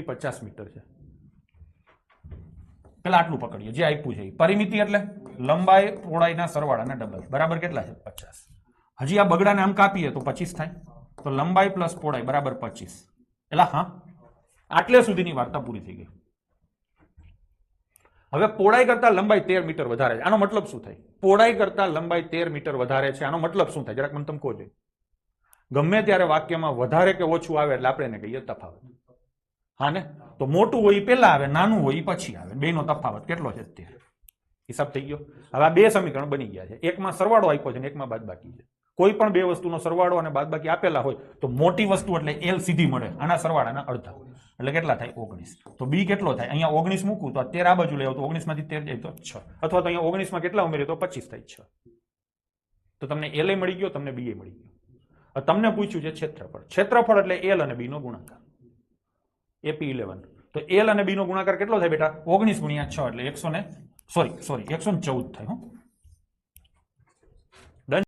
50 metre છે. પેલા આટલું પકડીએ જે આપ્યું છે. પરિમિતિ એટલે લંબાઈ પહોળાઈના સરવાળાના ડબલ. બરાબર કેટલા છે? 50. હજી આ બગડાને આમ કાપીએ તો 25 થાય. તો લંબાઈ પ્લસ પહોળાઈ બરાબર 25. એટલે હા, આટલે સુધીની વાર્તા પૂરી થઈ ગઈ. હવે પહોળાઈ કરતા લંબાઈ 13 મીટર વધારે છે. આનો મતલબ શું થાય? પહોળાઈ કરતા લંબાઈ 13 મીટર વધારે છે. આનો મતલબ શું થાય? જરાક મને તમે કહો છો. ગમે ત્યારે વાક્યમાં વધારે કે ઓછું આવે એટલે આપણે એને કહીએ તફાવત. હા ને? તો મોટું હોય પેલા આવે, નાનું હોય પછી આવે. બેનો તફાવત કેટલો છે? 13. હિસાબ થઈ ગયો. હવે આ બે સમીકરણ બની ગયા છે. એકમાં સરવાળો આપ્યો છે ને એકમાં બાદબાકી છે. કોઈ પણ બે વસ્તુનો સરવાળો અને બાદબાકી આપેલા હોય તો મોટી વસ્તુ એટલે એલ સીધી મળે. આના સરવાળાના અડધા. એટલે કેટલા થાય? 19. તો બી કેટલો થાય? અહીંયા 19 મૂકું તો 13 આ બાજુ લઈ આવો તો 19 માંથી 13 જાય તો 6. અથવા તો અહીંયા 19 માં કેટલા ઉમેર્યો તો 25 થાય 6. તો તમને એલ મળી ગયો, તમને બી મળી ગયો. તમને પૂછ્યું છે ક્ષેત્રફળ. ક્ષેત્રફળ એટલે એલ અને બી નો ગુણાકાર. એપી 11. તો એલ અને બી નો ગુણાકાર કેટલો થાય બેટા? 19 ગુણ્યા 6 એટલે 114 થાય.